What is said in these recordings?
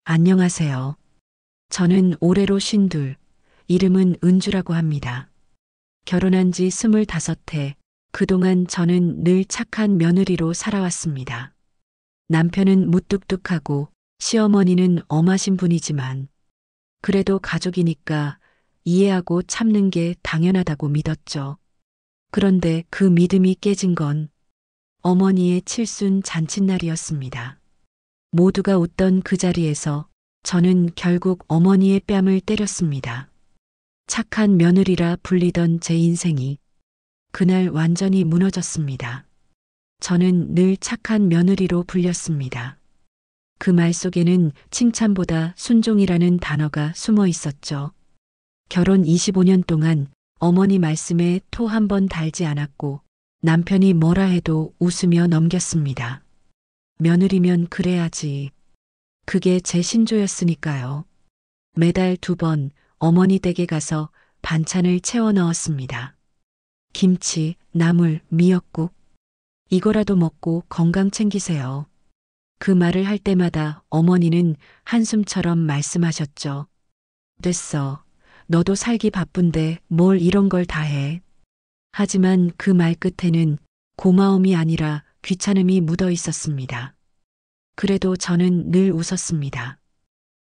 안녕하세요. 저는 올해로 52, 이름은 은주라고 합니다. 결혼한 지 25해, 그동안 저는 늘 착한 며느리로 살아왔습니다. 남편은 무뚝뚝하고 시어머니는 엄하신 분이지만 그래도 가족이니까 이해하고 참는 게 당연하다고 믿었죠. 그런데 그 믿음이 깨진 건 어머니의 칠순 잔칫날이었습니다. 모두가 웃던 그 자리에서 저는 결국 어머니의 뺨을 때렸습니다. 착한 며느리라 불리던 제 인생이 그날 완전히 무너졌습니다. 저는 늘 착한 며느리로 불렸습니다. 그 말 속에는 칭찬보다 순종이라는 단어가 숨어 있었죠. 결혼 25년 동안 어머니 말씀에 토 한 번 달지 않았고 남편이 뭐라 해도 웃으며 넘겼습니다. 며느리면 그래야지. 그게 제 신조였으니까요. 매달 2번 어머니 댁에 가서 반찬을 채워 넣었습니다. 김치, 나물, 미역국. 이거라도 먹고 건강 챙기세요. 그 말을 할 때마다 어머니는 한숨처럼 말씀하셨죠. 됐어. 너도 살기 바쁜데 뭘 이런 걸 다 해. 하지만 그 말 끝에는 고마움이 아니라 귀찮음이 묻어 있었습니다. 그래도 저는 늘 웃었습니다.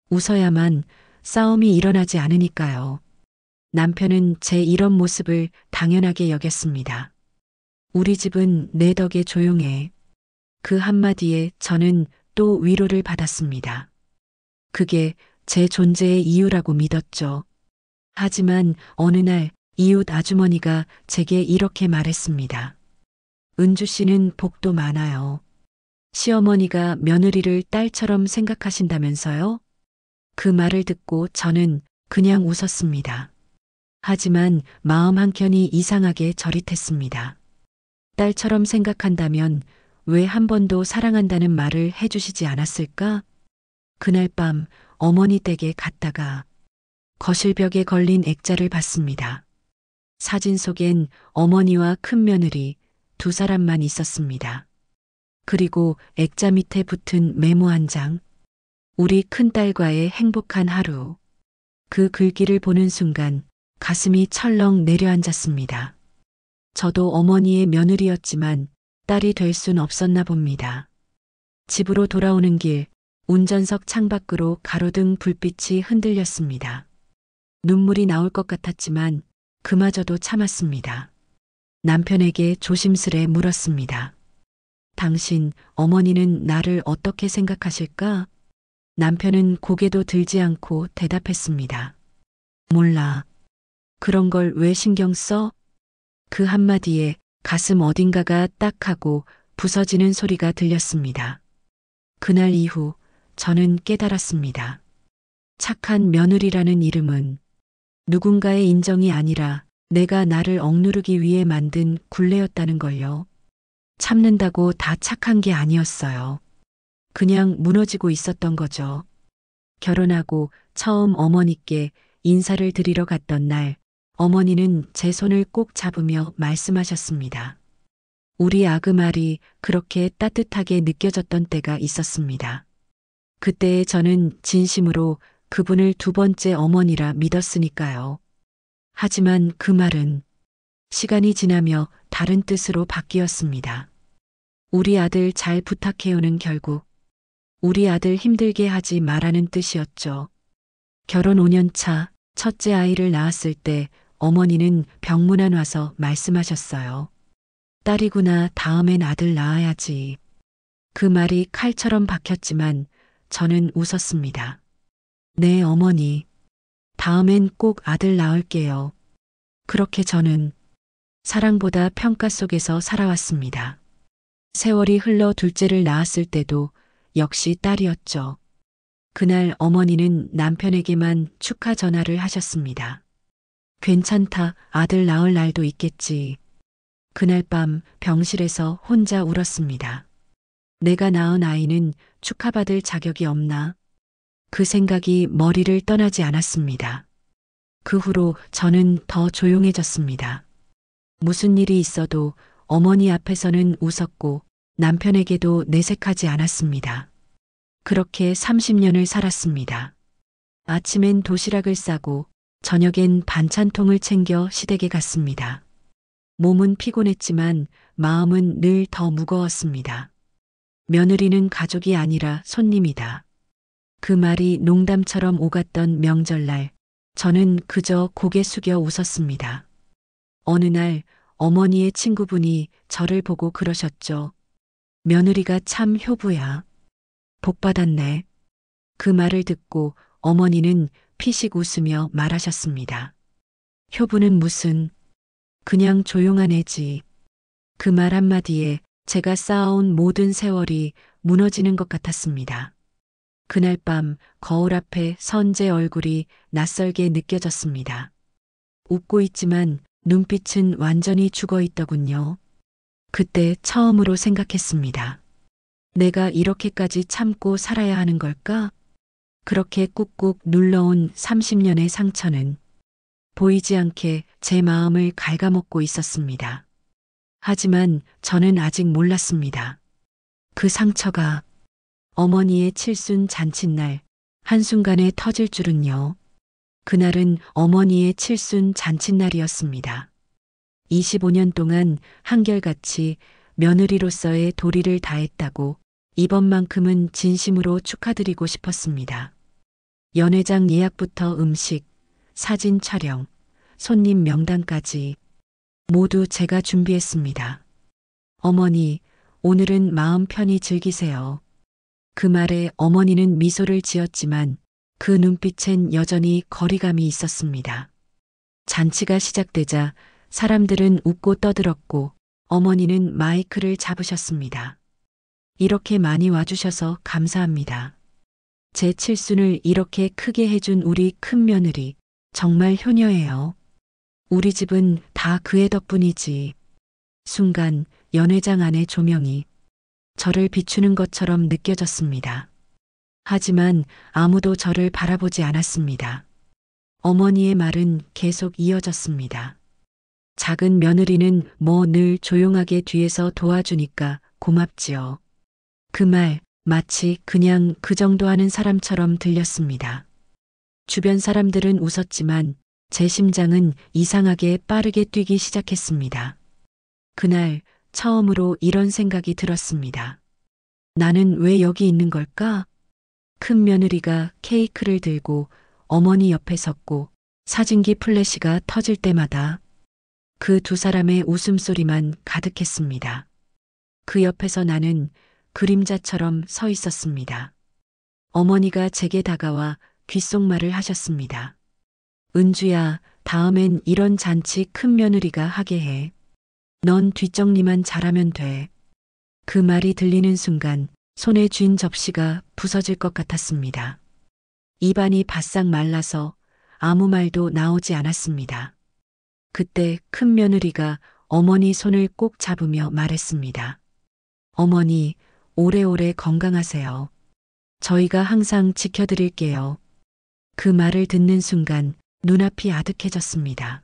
웃어야만 싸움이 일어나지 않으니까요. 남편은 제 이런 모습을 당연하게 여겼습니다. 우리 집은 내 덕에 조용해. 그 한마디에 저는 또 위로를 받았습니다. 그게 제 존재의 이유라고 믿었죠. 하지만 어느 날 이웃 아주머니가 제게 이렇게 말했습니다. 은주 씨는 복도 많아요. 시어머니가 며느리를 딸처럼 생각하신다면서요? 그 말을 듣고 저는 그냥 웃었습니다. 하지만 마음 한켠이 이상하게 저릿했습니다. 딸처럼 생각한다면 왜 한 번도 사랑한다는 말을 해주시지 않았을까? 그날 밤 어머니 댁에 갔다가 거실벽에 걸린 액자를 봤습니다. 사진 속엔 어머니와 큰며느리 2사람만 있었습니다. 그리고 액자 밑에 붙은 메모 한 장. 우리 큰딸과의 행복한 하루. 그 글귀를 보는 순간 가슴이 철렁 내려앉았습니다. 저도 어머니의 며느리였지만 딸이 될 순 없었나 봅니다. 집으로 돌아오는 길, 운전석 창밖으로 가로등 불빛이 흔들렸습니다. 눈물이 나올 것 같았지만 그마저도 참았습니다. 남편에게 조심스레 물었습니다. 당신, 어머니는 나를 어떻게 생각하실까? 남편은 고개도 들지 않고 대답했습니다. 몰라. 그런 걸 왜 신경 써? 그 한마디에 가슴 어딘가가 딱 하고 부서지는 소리가 들렸습니다. 그날 이후 저는 깨달았습니다. 착한 며느리라는 이름은 누군가의 인정이 아니라 내가 나를 억누르기 위해 만든 굴레였다는 걸요. 참는다고 다 착한 게 아니었어요. 그냥 무너지고 있었던 거죠. 결혼하고 처음 어머니께 인사를 드리러 갔던 날, 어머니는 제 손을 꼭 잡으며 말씀하셨습니다. 우리 아그말이 그렇게 따뜻하게 느껴졌던 때가 있었습니다. 그때의 저는 진심으로 그분을 2번째 어머니라 믿었으니까요. 하지만 그 말은 시간이 지나며 다른 뜻으로 바뀌었습니다. 우리 아들 잘 부탁해요는 결국 우리 아들 힘들게 하지 말라는 뜻이었죠. 결혼 5년 차 첫째 아이를 낳았을 때 어머니는 병문안 와서 말씀하셨어요. 딸이구나, 다음엔 아들 낳아야지. 그 말이 칼처럼 박혔지만 저는 웃었습니다. 네, 어머니. 다음엔 꼭 아들 낳을게요. 그렇게 저는 사랑보다 평가 속에서 살아왔습니다. 세월이 흘러 둘째를 낳았을 때도 역시 딸이었죠. 그날 어머니는 남편에게만 축하 전화를 하셨습니다. 괜찮다, 아들 낳을 날도 있겠지. 그날 밤 병실에서 혼자 울었습니다. 내가 낳은 아이는 축하받을 자격이 없나? 그 생각이 머리를 떠나지 않았습니다. 그 후로 저는 더 조용해졌습니다. 무슨 일이 있어도 어머니 앞에서는 웃었고 남편에게도 내색하지 않았습니다. 그렇게 30년을 살았습니다. 아침엔 도시락을 싸고 저녁엔 반찬통을 챙겨 시댁에 갔습니다. 몸은 피곤했지만 마음은 늘 더 무거웠습니다. 며느리는 가족이 아니라 손님이다. 그 말이 농담처럼 오갔던 명절날, 저는 그저 고개 숙여 웃었습니다. 어느 날 어머니의 친구분이 저를 보고 그러셨죠. 며느리가 참 효부야. 복 받았네. 그 말을 듣고 어머니는 피식 웃으며 말하셨습니다. 효부는 무슨, 그냥 조용한 애지. 그 말 한마디에 제가 쌓아온 모든 세월이 무너지는 것 같았습니다. 그날 밤 거울 앞에 선 제 얼굴이 낯설게 느껴졌습니다. 웃고 있지만 눈빛은 완전히 죽어 있더군요. 그때 처음으로 생각했습니다. 내가 이렇게까지 참고 살아야 하는 걸까? 그렇게 꾹꾹 눌러온 30년의 상처는 보이지 않게 제 마음을 갉아먹고 있었습니다. 하지만 저는 아직 몰랐습니다. 그 상처가 어머니의 칠순 잔칫날 한순간에 터질 줄은요. 그날은 어머니의 칠순 잔칫날이었습니다. 25년 동안 한결같이 며느리로서의 도리를 다했다고 이번만큼은 진심으로 축하드리고 싶었습니다. 연회장 예약부터 음식, 사진 촬영, 손님 명단까지 모두 제가 준비했습니다. 어머니, 오늘은 마음 편히 즐기세요. 그 말에 어머니는 미소를 지었지만 그 눈빛엔 여전히 거리감이 있었습니다. 잔치가 시작되자 사람들은 웃고 떠들었고 어머니는 마이크를 잡으셨습니다. 이렇게 많이 와주셔서 감사합니다. 제 칠순을 이렇게 크게 해준 우리 큰며느리 정말 효녀예요. 우리 집은 다 그의 덕분이지. 순간 연회장 안의 조명이 저를 비추는 것처럼 느껴졌습니다. 하지만 아무도 저를 바라보지 않았습니다. 어머니의 말은 계속 이어졌습니다. 작은 며느리는 뭐 늘 조용하게 뒤에서 도와주니까 고맙지요. 그 말 마치 그냥 그 정도 하는 사람처럼 들렸습니다. 주변 사람들은 웃었지만 제 심장은 이상하게 빠르게 뛰기 시작했습니다. 그날 처음으로 이런 생각이 들었습니다. 나는 왜 여기 있는 걸까? 큰 며느리가 케이크를 들고 어머니 옆에 섰고 사진기 플래시가 터질 때마다 그 두 사람의 웃음소리만 가득했습니다. 그 옆에서 나는 그림자처럼 서 있었습니다. 어머니가 제게 다가와 귓속말을 하셨습니다. 은주야, 다음엔 이런 잔치 큰 며느리가 하게 해. 넌 뒷정리만 잘하면 돼. 그 말이 들리는 순간 손에 쥔 접시가 부서질 것 같았습니다. 입안이 바싹 말라서 아무 말도 나오지 않았습니다. 그때 큰 며느리가 어머니 손을 꼭 잡으며 말했습니다. 어머니, 오래오래 건강하세요. 저희가 항상 지켜드릴게요. 그 말을 듣는 순간 눈앞이 아득해졌습니다.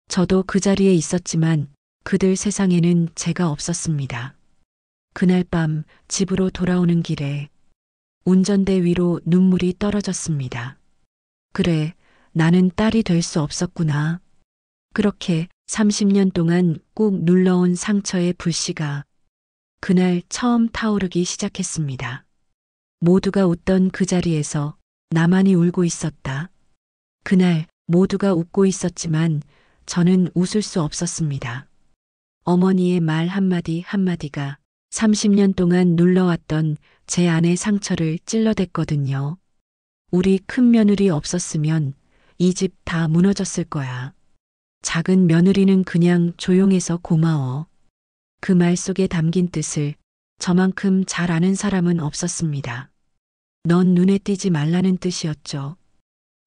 저도 그 자리에 있었지만 그들 세상에는 제가 없었습니다. 그날 밤 집으로 돌아오는 길에 운전대 위로 눈물이 떨어졌습니다. 그래, 나는 딸이 될 수 없었구나. 그렇게 30년 동안 꾹 눌러온 상처의 불씨가 그날 처음 타오르기 시작했습니다. 모두가 웃던 그 자리에서 나만이 울고 있었다. 그날 모두가 웃고 있었지만 저는 웃을 수 없었습니다. 어머니의 말 한마디 한마디가 30년 동안 눌러왔던 제 안의 상처를 찔러댔거든요. 우리 큰 며느리 없었으면 이 집 다 무너졌을 거야. 작은 며느리는 그냥 조용해서 고마워. 그 말 속에 담긴 뜻을 저만큼 잘 아는 사람은 없었습니다. 넌 눈에 띄지 말라는 뜻이었죠.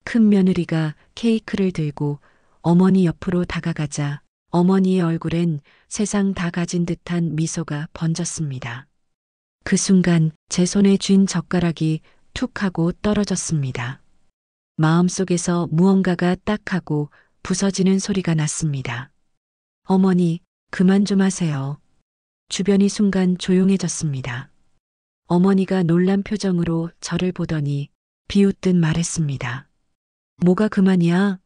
큰 며느리가 케이크를 들고 어머니 옆으로 다가가자 어머니의 얼굴엔 세상 다 가진 듯한 미소가 번졌습니다. 그 순간 제 손에 쥔 젓가락이 툭 하고 떨어졌습니다. 마음속에서 무언가가 딱 하고 부서지는 소리가 났습니다. 어머니, 그만 좀 하세요. 주변이 순간 조용해졌습니다. 어머니가 놀란 표정으로 저를 보더니 비웃듯 말했습니다. 뭐가 그만이야?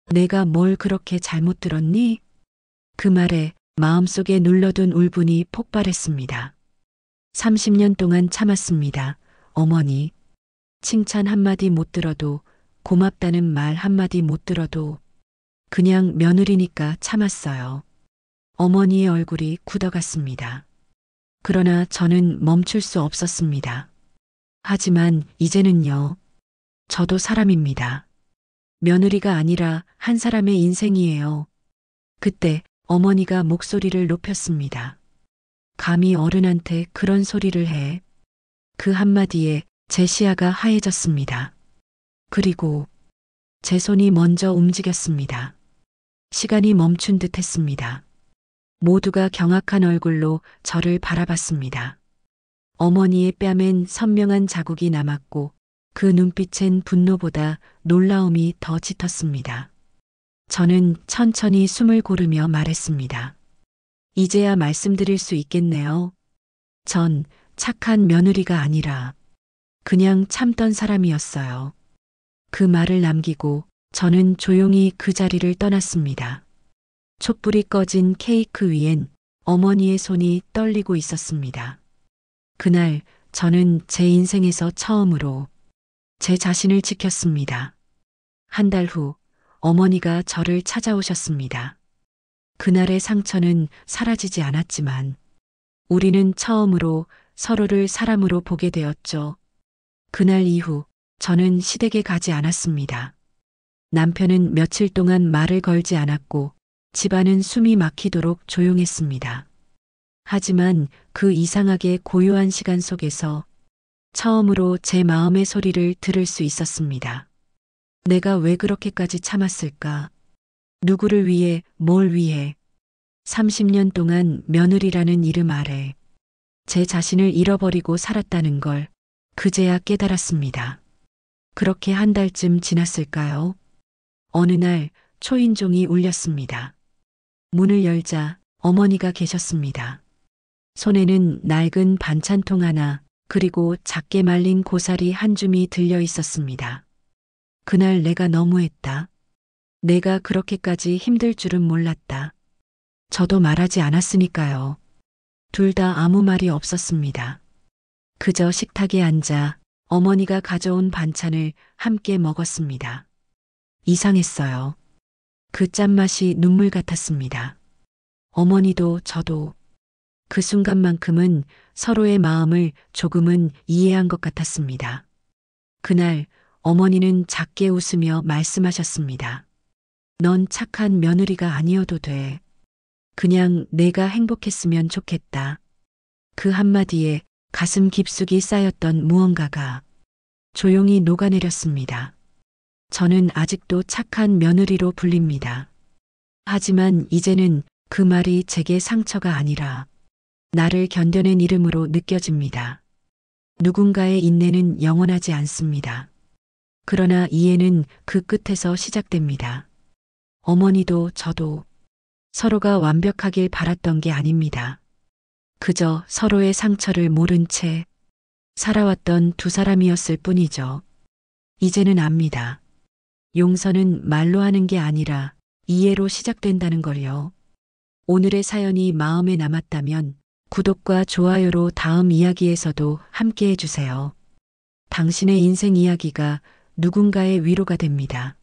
내가 뭘 그렇게 잘못 들었니? 그 말에 마음속에 눌러둔 울분이 폭발했습니다. 30년 동안 참았습니다. 어머니. 칭찬 한마디 못 들어도, 고맙다는 말 한마디 못 들어도 그냥 며느리니까 참았어요. 어머니의 얼굴이 굳어갔습니다. 그러나 저는 멈출 수 없었습니다. 하지만 이제는요. 저도 사람입니다. 며느리가 아니라 한 사람의 인생이에요. 그때 어머니가 목소리를 높였습니다. 감히 어른한테 그런 소리를 해. 그 한마디에 제 시야가 하얘졌습니다. 그리고 제 손이 먼저 움직였습니다. 시간이 멈춘 듯 했습니다. 모두가 경악한 얼굴로 저를 바라봤습니다. 어머니의 뺨엔 선명한 자국이 남았고 그 눈빛엔 분노보다 놀라움이 더 짙었습니다. 저는 천천히 숨을 고르며 말했습니다. 이제야 말씀드릴 수 있겠네요. 전 착한 며느리가 아니라 그냥 참던 사람이었어요. 그 말을 남기고 저는 조용히 그 자리를 떠났습니다. 촛불이 꺼진 케이크 위엔 어머니의 손이 떨리고 있었습니다. 그날 저는 제 인생에서 처음으로 제 자신을 지켰습니다. 한 달 후 어머니가 저를 찾아오셨습니다. 그날의 상처는 사라지지 않았지만 우리는 처음으로 서로를 사람으로 보게 되었죠. 그날 이후 저는 시댁에 가지 않았습니다. 남편은 며칠 동안 말을 걸지 않았고 집안은 숨이 막히도록 조용했습니다. 하지만 그 이상하게 고요한 시간 속에서 처음으로 제 마음의 소리를 들을 수 있었습니다. 내가 왜 그렇게까지 참았을까? 누구를 위해, 뭘 위해? 30년 동안 며느리라는 이름 아래 제 자신을 잃어버리고 살았다는 걸 그제야 깨달았습니다. 그렇게 한 달쯤 지났을까요? 어느 날 초인종이 울렸습니다. 문을 열자 어머니가 계셨습니다. 손에는 낡은 반찬통 하나 그리고 작게 말린 고사리 한 줌이 들려 있었습니다. 그날 내가 너무했다. 내가 그렇게까지 힘들 줄은 몰랐다. 저도 말하지 않았으니까요. 둘 다 아무 말이 없었습니다. 그저 식탁에 앉아 어머니가 가져온 반찬을 함께 먹었습니다. 이상했어요. 그 짠맛이 눈물 같았습니다. 어머니도 저도 그 순간만큼은 서로의 마음을 조금은 이해한 것 같았습니다. 그날 어머니는 작게 웃으며 말씀하셨습니다. 넌 착한 며느리가 아니어도 돼. 그냥 내가 행복했으면 좋겠다. 그 한마디에 가슴 깊숙이 쌓였던 무언가가 조용히 녹아내렸습니다. 저는 아직도 착한 며느리로 불립니다. 하지만 이제는 그 말이 제게 상처가 아니라 나를 견뎌낸 이름으로 느껴집니다. 누군가의 인내는 영원하지 않습니다. 그러나 이해는 그 끝에서 시작됩니다. 어머니도 저도 서로가 완벽하길 바랐던 게 아닙니다. 그저 서로의 상처를 모른 채 살아왔던 두 사람이었을 뿐이죠. 이제는 압니다. 용서는 말로 하는 게 아니라 이해로 시작된다는 걸요. 오늘의 사연이 마음에 남았다면 구독과 좋아요로 다음 이야기에서도 함께 해주세요. 당신의 인생 이야기가 누군가의 위로가 됩니다.